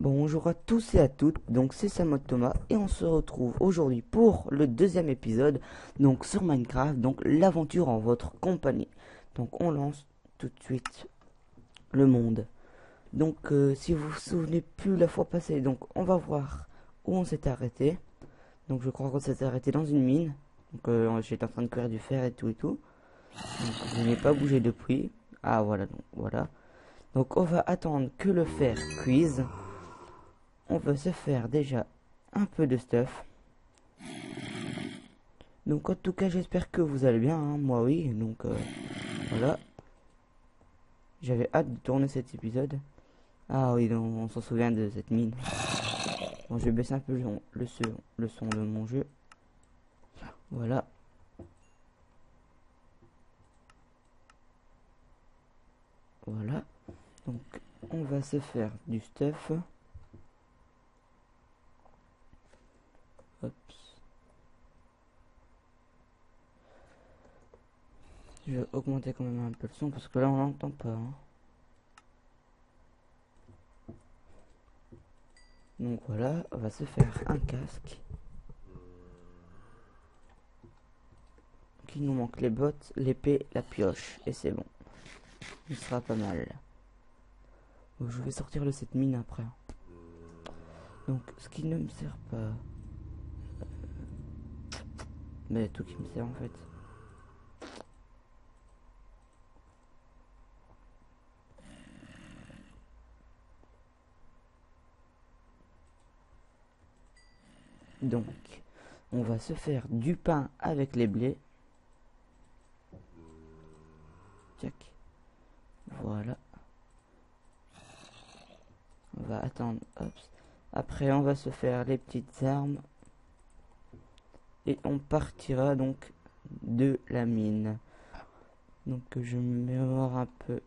Bonjour à tous et à toutes, donc c'est Samod Thomas et on se retrouve aujourd'hui pour le deuxième épisode donc sur Minecraft, donc l'aventure en votre compagnie. Donc on lance tout de suite le monde. Donc si vous vous souvenez plus la fois passée, donc on va voir où on s'est arrêté. Donc je crois qu'on s'est arrêté dans une mine. Donc j'étais en train de cuire du fer et tout. Donc je n'ai pas bougé depuis. Ah voilà, donc voilà. Donc on va attendre que le fer cuise. On va se faire déjà un peu de stuff. Donc en tout cas j'espère que vous allez bien, hein. Moi oui, donc voilà. J'avais hâte de tourner cet épisode. Ah oui, donc, on s'en souvient de cette mine. Bon, je vais baisser un peu le son de mon jeu. Voilà. Voilà. Donc on va se faire du stuff. Hop. Je vais augmenter quand même un peu le son parce que là on n'entend pas, hein. Donc voilà, on va se faire un casque. Donc il nous manque les bottes, l'épée, la pioche. Et c'est bon. Il sera pas mal. Bon, je vais sortir de cette mine après. Donc ce qui ne me sert pas. Mais tout qui me sert en fait. Donc, on va se faire du pain avec les blés. Tac. Voilà. On va attendre. Hop. Après, on va se faire les petites armes. Et on partira donc de la mine. Donc, je me mémore un peu.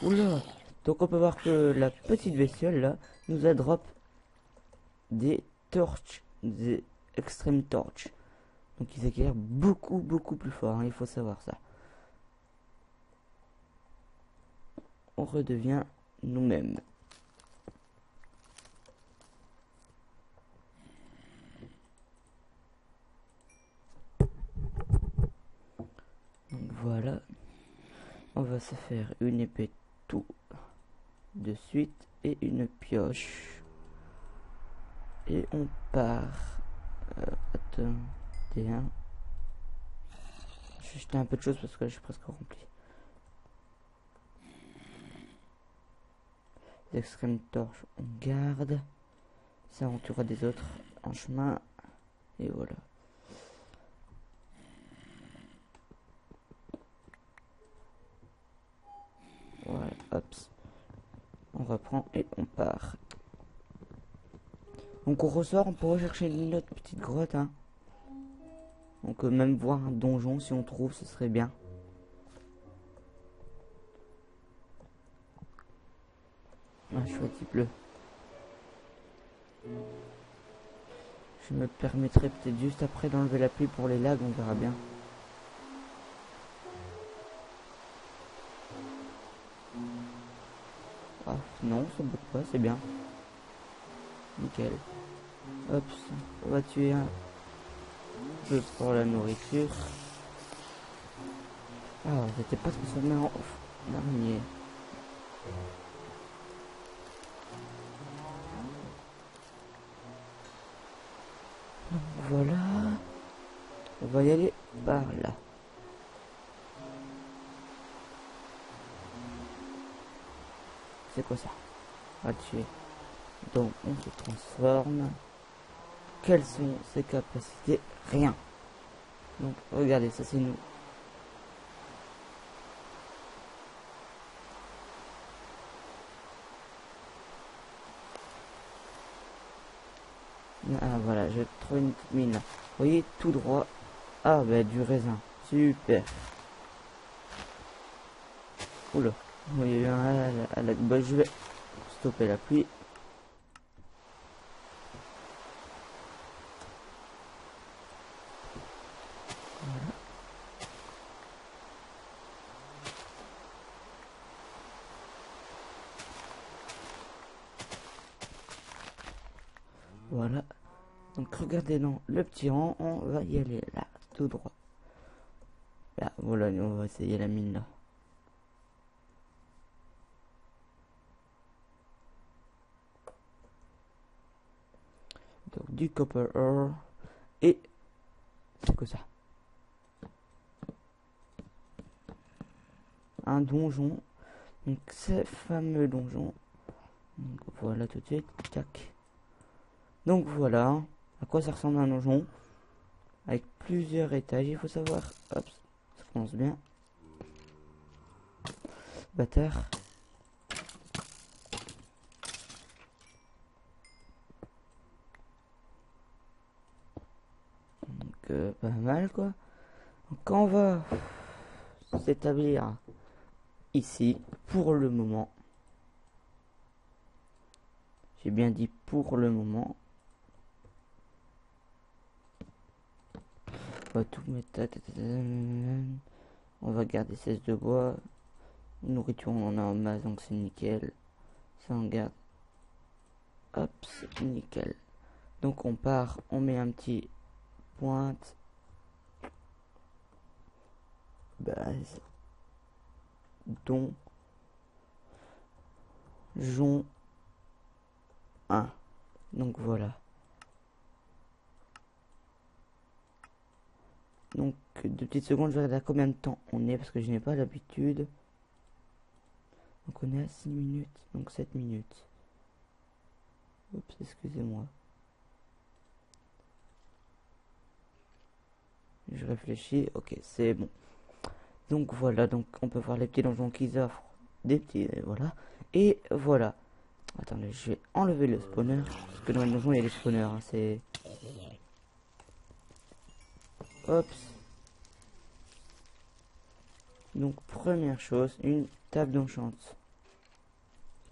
Oula. Donc on peut voir que la petite bestiole là nous a drop des torches, des extreme torches. Donc ils éclairent beaucoup plus fort, hein, il faut savoir ça. On redevient nous-mêmes. Donc voilà. On va se faire une épée tout de suite et une pioche. Et on part. Attendez, hein. Je vais jeter un peu de choses parce que là je suis presque rempli. Les extrêmes torches on garde. Ça on tuera des autres en chemin. Et voilà. Voilà, hop. On reprend et on part. Donc on ressort, on pourra chercher une autre petite grotte, hein. Donc même voir un donjon si on trouve, ce serait bien. Ah, chouette, il pleut. Je me permettrai peut-être juste après d'enlever la pluie pour les lags, on verra bien. Ah non, ça bouge pas, c'est bien. Nickel. Hop, on va tuer un peu pour la nourriture. Ah, c'était pas transformé en araignée. Donc voilà. On va y aller par là. C'est quoi ça? On va le tuer. Donc on se transforme. Quelles sont ses capacités? Rien. Donc regardez, ça c'est nous. Ah voilà, je trouve une petite mine là. Vous voyez, tout droit. Ah bah du raisin. Super. Oula. Il y a eu un à la... Bah, je vais stopper la pluie. Voilà. Donc regardez dans le petit rang, on va y aller là, tout droit. Là, voilà, on va essayer la mine là. Donc du copper ore et c'est que ça. Un donjon. Donc ce fameux donjon. Donc voilà tout de suite. Tac. Donc voilà à quoi ça ressemble un donjon. Avec plusieurs étages, il faut savoir. Hop, ça commence bien. Bâtard. Donc pas mal quoi. Donc quand on va s'établir ici pour le moment. J'ai bien dit pour le moment. On va tout mettre. On va garder 16 de bois. Nourriture, on en a en masse, donc c'est nickel. Ça on garde. Hop, c'est nickel. Donc on part, on met un petit pointe. Base. Don. Jon 1. Donc voilà. Donc 2 petites secondes, je vais regarder à combien de temps on est parce que je n'ai pas l'habitude. Donc on est à 6 minutes, donc 7 minutes. Oups, excusez-moi. Je réfléchis, ok, c'est bon. Donc voilà, donc on peut voir les petits donjons qu'ils offrent. Des petits, voilà. Et voilà. Attendez, je vais enlever le spawner. Parce que dans le donjon, il y a des spawners, hein, c'est... Hop. Donc première chose, une table d'enchante.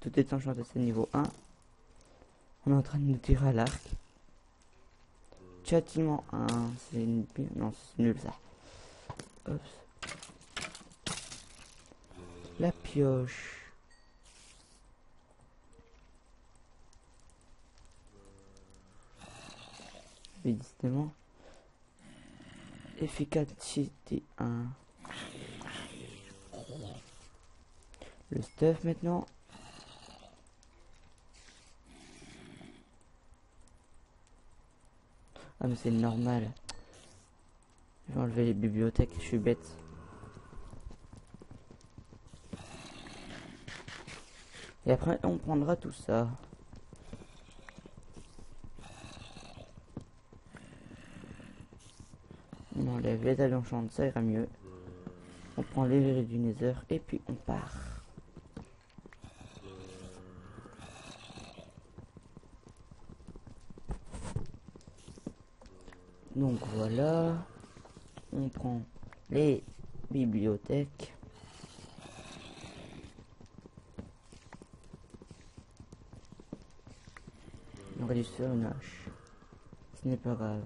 Tout est enchanté, c'est niveau 1. On est en train de nous tirer à l'arc. Châtiment 1, c'est une... Non, c'est nul ça. Hop. La pioche. Évidemment. Efficacité 1. Le stuff maintenant. Ah mais c'est normal. Je vais enlever les bibliothèques, je suis bête. Et après on prendra tout ça. On enlève les dalles d'enchant, ça ira mieux. On prend les verres du nether et puis on part. Donc voilà. On prend les bibliothèques. On aurait dû se faire une hache. Ce n'est pas grave.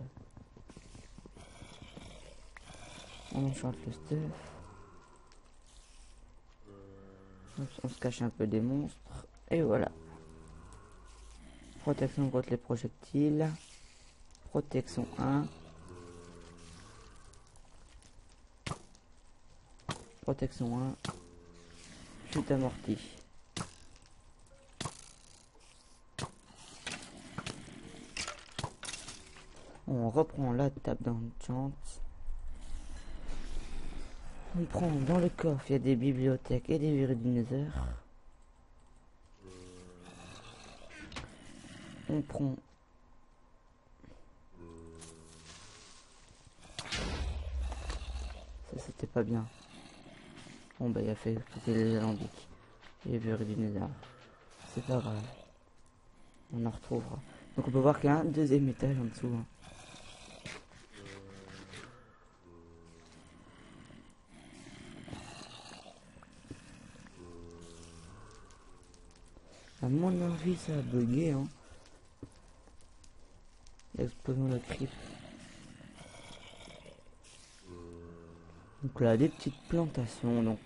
On enchante le stuff. On se cache un peu des monstres. Et voilà. Protection contre les projectiles. Protection 1. Protection 1. Chute amortie. On reprend la table d'enchant. On prend dans le coffre, il y a des bibliothèques et des verres du nether. On prend... Ça c'était pas bien. Bon bah il a fait quitter les alambics. Et les verres du nether. C'est pas grave. On en retrouvera. Donc on peut voir qu'il y a un deuxième étage en dessous. Hein. À mon avis, ça a bugué. Hein. L'explosion de la crypte. Donc là, des petites plantations. Donc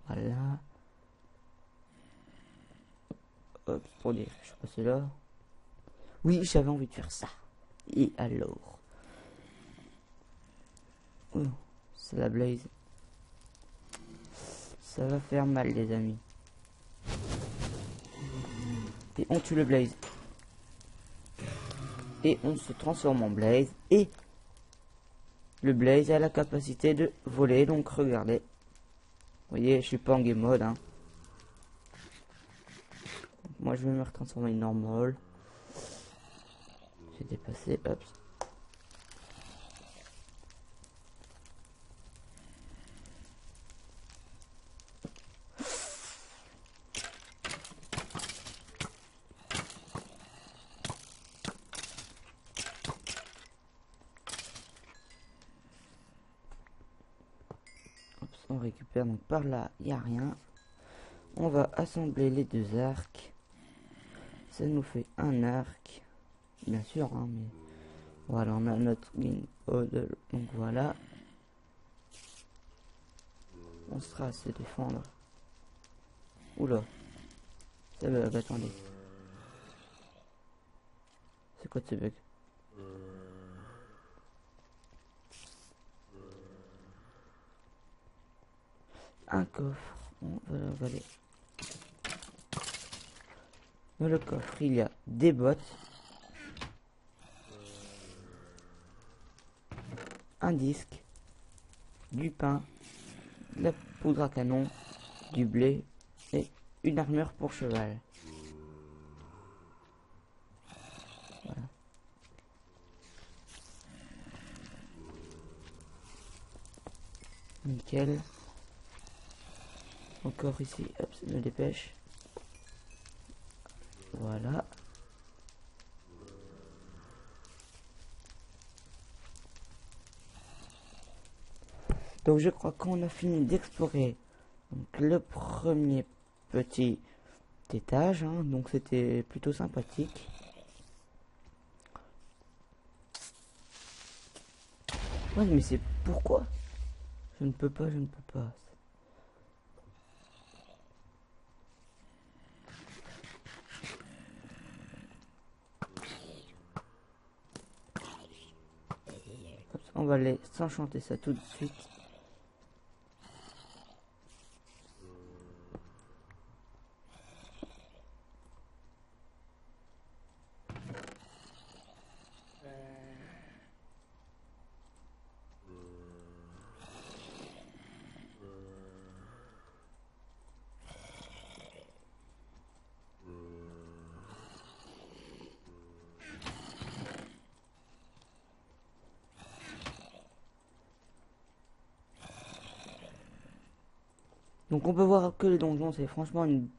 voilà. Hop, pour dire, je suis passé là. Oui, j'avais envie de faire ça. Et alors? Oh, c'est la blaze. Ça va faire mal, les amis. Et on tue le blaze. Et on se transforme en blaze. Et le blaze a la capacité de voler. Donc regardez. Vous voyez, je suis pas en game mode. Hein. Moi, je vais me retransformer en normal. J'ai dépassé. Hop. On récupère, donc par là il n'y a rien. On va assembler les deux arcs. Ça nous fait un arc, bien sûr, hein, mais voilà, on a notre game model, donc voilà. On sera à se défendre. Oula, ça bug, attendez. C'est quoi ce bug? Un coffre, on va l'avaler. Dans le coffre, il y a des bottes, un disque, du pain, de la poudre à canon, du blé et une armure pour cheval. Voilà. Nickel. Encore ici, hop, ça me dépêche. Voilà. Donc je crois qu'on a fini d'explorer le premier petit étage. Hein, donc c'était plutôt sympathique. Ouais, mais c'est pourquoi? Je ne peux pas, je ne peux pas. On va aller s'enchanter ça tout de suite. Donc on peut voir que les donjons, c'est franchement une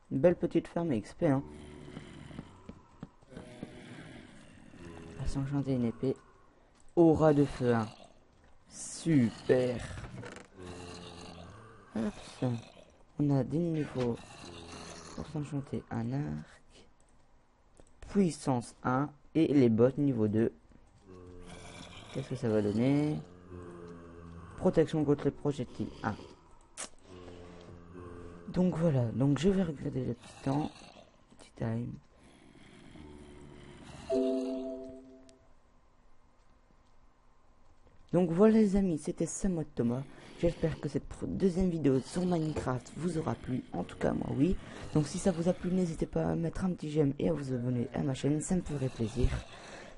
belle petite ferme XP. Hein. On va s'enchanter une épée. Aura de feu. Hein. Super. Hop. On a des niveaux pour s'enchanter un arc. Puissance 1 et les bottes niveau 2. Qu'est-ce que ça va donner? Protection contre les projectiles 1. Donc voilà, donc je vais regarder le petit temps. Petit time. Donc voilà les amis, c'était Samod Thomas. J'espère que cette deuxième vidéo sur Minecraft vous aura plu. En tout cas moi oui. Donc si ça vous a plu, n'hésitez pas à mettre un petit j'aime et à vous abonner à ma chaîne, ça me ferait plaisir.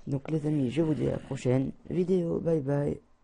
Donc les amis, je vous dis à la prochaine vidéo. Bye bye.